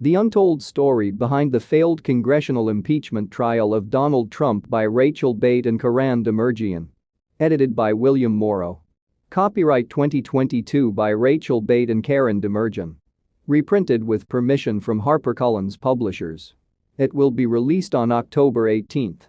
The Untold Story Behind the Failed Congressional Impeachment Trial of Donald Trump by Rachel Bate and Karan Demirjian. Edited by William Morrow. Copyright 2022 by Rachel Bate and Karan Demirjian. Reprinted with permission from HarperCollins Publishers. It will be released on October 18.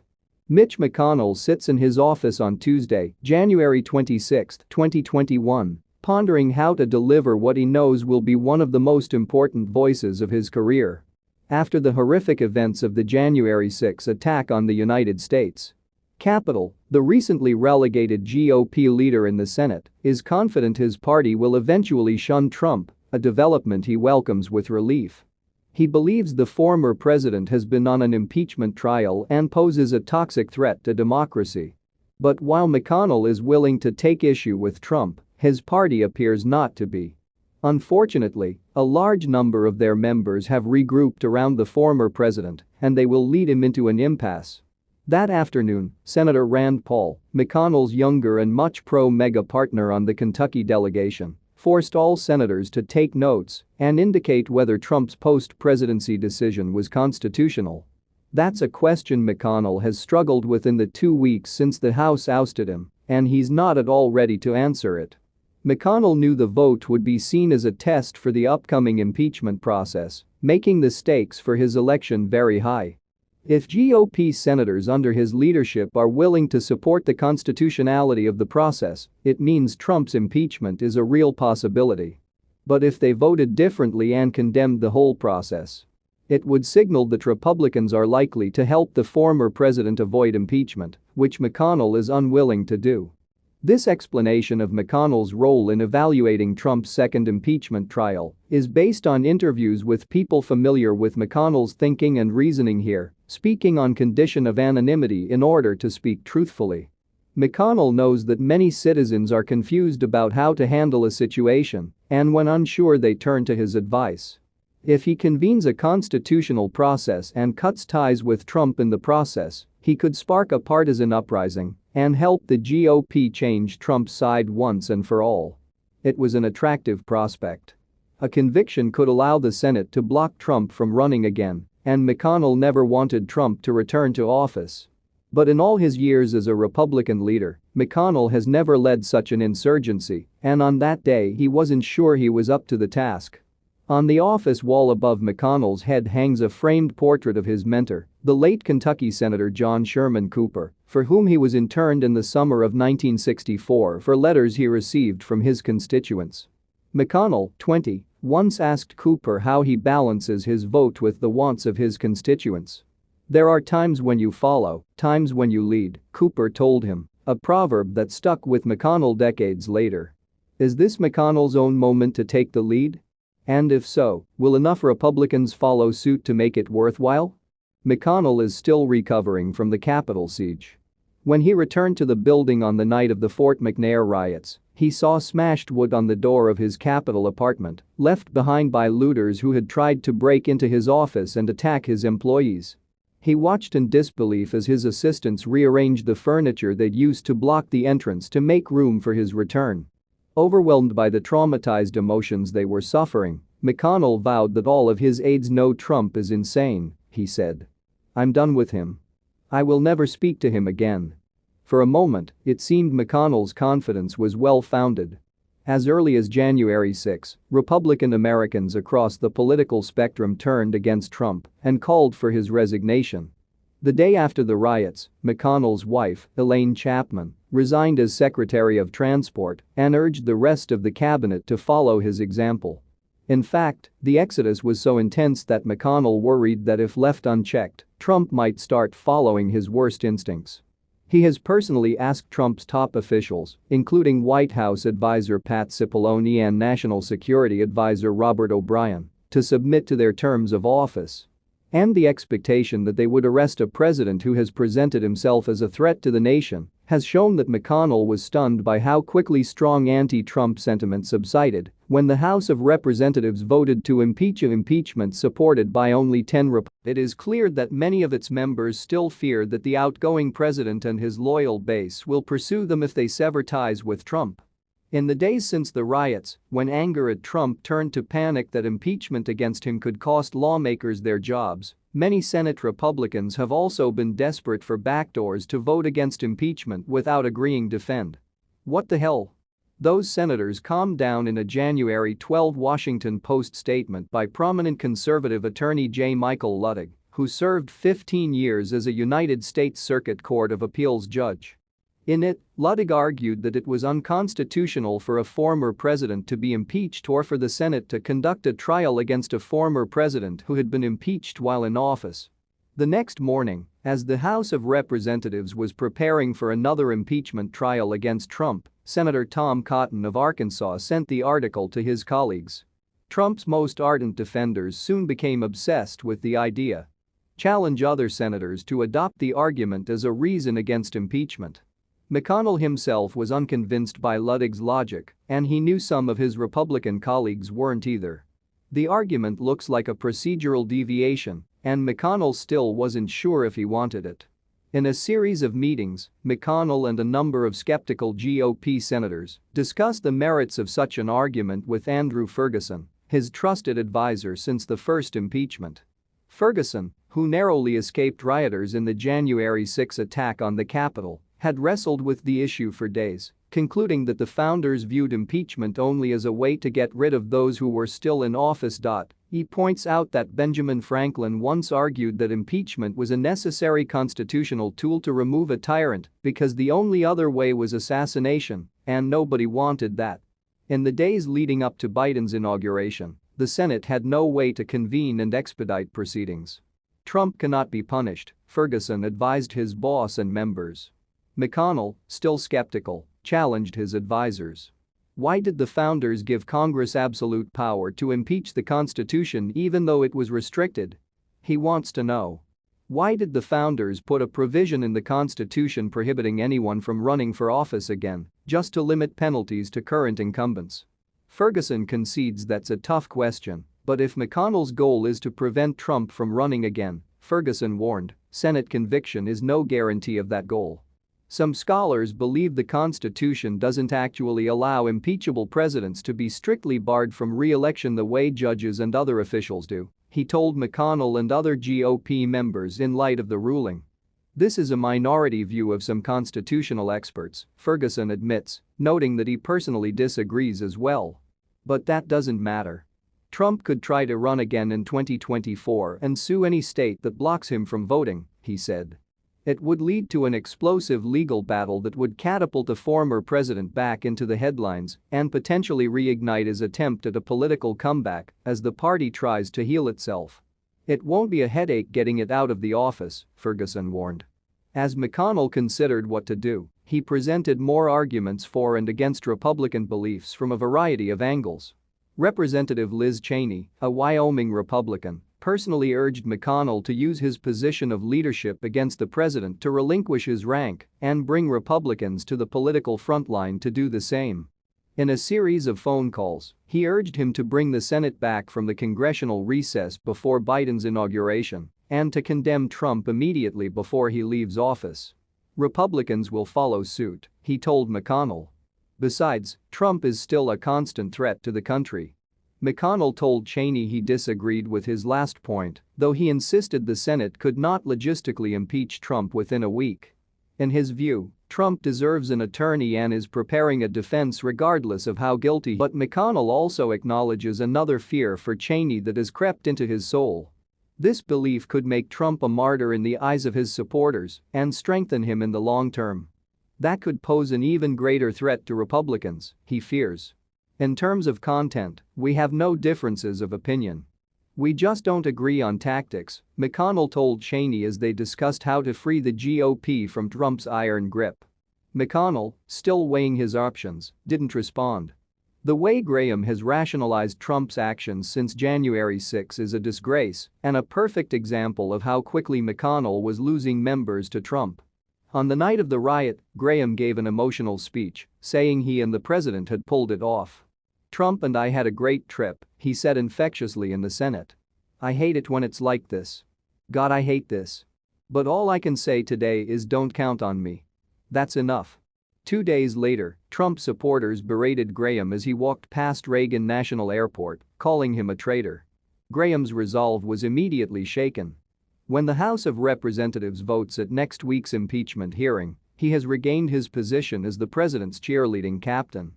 Mitch McConnell sits in his office on Tuesday, January 26, 2021. Pondering how to deliver what he knows will be one of the most important voices of his career. After the horrific events of the January 6 attack on the United States Capitol, the recently relegated GOP leader in the Senate is confident his party will eventually shun Trump, a development he welcomes with relief. He believes the former president has been on an impeachment trial and poses a toxic threat to democracy. But while McConnell is willing to take issue with Trump, his party appears not to be. Unfortunately, a large number of their members have regrouped around the former president, and they will lead him into an impasse. That afternoon, Senator Rand Paul, McConnell's younger and much pro-MAGA partner on the Kentucky delegation, forced all senators to take notes and indicate whether Trump's post-presidency decision was constitutional. That's a question McConnell has struggled with in the 2 weeks since the House ousted him, and he's not at all ready to answer it. McConnell knew the vote would be seen as a test for the upcoming impeachment process, making the stakes for his election very high. If GOP senators under his leadership are willing to support the constitutionality of the process, it means Trump's impeachment is a real possibility. But if they voted differently and condemned the whole process, it would signal that Republicans are likely to help the former president avoid impeachment, which McConnell is unwilling to do. This explanation of McConnell's role in evaluating Trump's second impeachment trial is based on interviews with people familiar with McConnell's thinking and reasoning here, speaking on condition of anonymity in order to speak truthfully. McConnell knows that many citizens are confused about how to handle a situation, and when unsure they turn to his advice. If he convenes a constitutional process and cuts ties with Trump in the process, he could spark a partisan uprising and help the GOP change Trump's side once and for all. It was an attractive prospect. A conviction could allow the Senate to block Trump from running again, and McConnell never wanted Trump to return to office. But in all his years as a Republican leader, McConnell has never led such an insurgency, and on that day he wasn't sure he was up to the task. On the office wall above McConnell's head hangs a framed portrait of his mentor, the late Kentucky Senator John Sherman Cooper, for whom he was interned in the summer of 1964 for letters he received from his constituents. McConnell, 20, once asked Cooper how he balances his vote with the wants of his constituents. "There are times when you follow, times when you lead," Cooper told him, a proverb that stuck with McConnell decades later. Is this McConnell's own moment to take the lead? And if so, will enough Republicans follow suit to make it worthwhile? McConnell is still recovering from the Capitol siege. When he returned to the building on the night of the Fort McNair riots, he saw smashed wood on the door of his Capitol apartment, left behind by looters who had tried to break into his office and attack his employees. He watched in disbelief as his assistants rearranged the furniture they'd used to block the entrance to make room for his return. Overwhelmed by the traumatized emotions they were suffering, McConnell vowed that all of his aides know Trump is insane, he said. "I'm done with him. I will never speak to him again." For a moment, it seemed McConnell's confidence was well-founded. As early as January 6, Republican Americans across the political spectrum turned against Trump and called for his resignation. The day after the riots, McConnell's wife, Elaine Chapman, resigned as Secretary of Transport and urged the rest of the cabinet to follow his example. In fact, the exodus was so intense that McConnell worried that if left unchecked, Trump might start following his worst instincts. He has personally asked Trump's top officials, including White House advisor Pat Cipollone and National Security Advisor Robert O'Brien, to submit to their terms of office. And the expectation that they would arrest a president who has presented himself as a threat to the nation has shown that McConnell was stunned by how quickly strong anti-Trump sentiment subsided when the House of Representatives voted to impeach an impeachment supported by only 10 Republicans. It is clear that many of its members still fear that the outgoing president and his loyal base will pursue them if they sever ties with Trump. In the days since the riots, when anger at Trump turned to panic that impeachment against him could cost lawmakers their jobs, many Senate Republicans have also been desperate for backdoors to vote against impeachment without agreeing to defend. What the hell? Those senators calmed down in a January 12 Washington Post statement by prominent conservative attorney J. Michael Luttig, who served 15 years as a United States Circuit Court of Appeals judge. In it, Luttig argued that it was unconstitutional for a former president to be impeached or for the Senate to conduct a trial against a former president who had been impeached while in office. The next morning, as the House of Representatives was preparing for another impeachment trial against Trump, Senator Tom Cotton of Arkansas sent the article to his colleagues. Trump's most ardent defenders soon became obsessed with the idea. Challenge other senators to adopt the argument as a reason against impeachment. McConnell himself was unconvinced by Luttig's logic, and he knew some of his Republican colleagues weren't either. The argument looks like a procedural deviation, and McConnell still wasn't sure if he wanted it. In a series of meetings, McConnell and a number of skeptical GOP senators discussed the merits of such an argument with Andrew Ferguson, his trusted advisor since the first impeachment. Ferguson, who narrowly escaped rioters in the January 6 attack on the Capitol, had wrestled with the issue for days, concluding that the founders viewed impeachment only as a way to get rid of those who were still in office. He points out that Benjamin Franklin once argued that impeachment was a necessary constitutional tool to remove a tyrant because the only other way was assassination, and nobody wanted that. In the days leading up to Biden's inauguration, the Senate had no way to convene and expedite proceedings. Trump cannot be punished, Ferguson advised his boss and members. McConnell, still skeptical, challenged his advisors. Why did the founders give Congress absolute power to impeach the Constitution even though it was restricted? He wants to know. Why did the founders put a provision in the Constitution prohibiting anyone from running for office again, just to limit penalties to current incumbents? Ferguson concedes that's a tough question, but if McConnell's goal is to prevent Trump from running again, Ferguson warned, Senate conviction is no guarantee of that goal. Some scholars believe the Constitution doesn't actually allow impeachable presidents to be strictly barred from re-election the way judges and other officials do, he told McConnell and other GOP members in light of the ruling. This is a minority view of some constitutional experts, Ferguson admits, noting that he personally disagrees as well. But that doesn't matter. Trump could try to run again in 2024 and sue any state that blocks him from voting, he said. It would lead to an explosive legal battle that would catapult a former president back into the headlines and potentially reignite his attempt at a political comeback as the party tries to heal itself. It won't be a headache getting it out of the office, Ferguson warned. As McConnell considered what to do, he presented more arguments for and against Republican beliefs from a variety of angles. Representative Liz Cheney, a Wyoming Republican, personally urged McConnell to use his position of leadership against the president to relinquish his rank and bring Republicans to the political frontline to do the same. In a series of phone calls, he urged him to bring the Senate back from the congressional recess before Biden's inauguration and to condemn Trump immediately before he leaves office. Republicans will follow suit, he told McConnell. Besides, Trump is still a constant threat to the country. McConnell told Cheney he disagreed with his last point, though he insisted the Senate could not logistically impeach Trump within a week. In his view, Trump deserves an attorney and is preparing a defense regardless of how guilty. But McConnell also acknowledges another fear for Cheney that has crept into his soul. This belief could make Trump a martyr in the eyes of his supporters and strengthen him in the long term. That could pose an even greater threat to Republicans, he fears. In terms of content, we have no differences of opinion. We just don't agree on tactics, McConnell told Cheney as they discussed how to free the GOP from Trump's iron grip. McConnell, still weighing his options, didn't respond. The way Graham has rationalized Trump's actions since January 6 is a disgrace and a perfect example of how quickly McConnell was losing members to Trump. On the night of the riot, Graham gave an emotional speech, saying he and the president had pulled it off. Trump and I had a great trip, he said infectiously in the Senate. I hate it when it's like this. God, I hate this. But all I can say today is don't count on me. That's enough. 2 days later, Trump supporters berated Graham as he walked past Reagan National Airport, calling him a traitor. Graham's resolve was immediately shaken. When the House of Representatives votes at next week's impeachment hearing, he has regained his position as the president's cheerleading captain.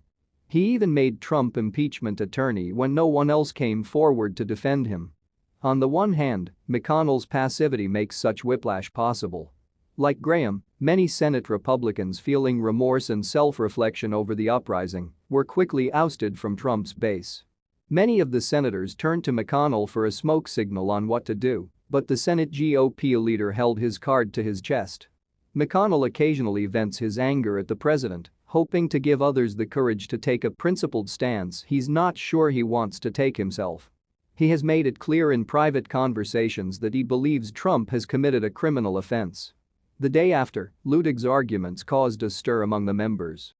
He even made Trump impeachment attorney when no one else came forward to defend him. On the one hand, McConnell's passivity makes such whiplash possible. Like Graham, many Senate Republicans feeling remorse and self-reflection over the uprising were quickly ousted from Trump's base. Many of the senators turned to McConnell for a smoke signal on what to do, but the Senate GOP leader held his card to his chest. McConnell occasionally vents his anger at the president, hoping to give others the courage to take a principled stance he's not sure he wants to take himself. He has made it clear in private conversations that he believes Trump has committed a criminal offense. The day after, Luttig's arguments caused a stir among the members.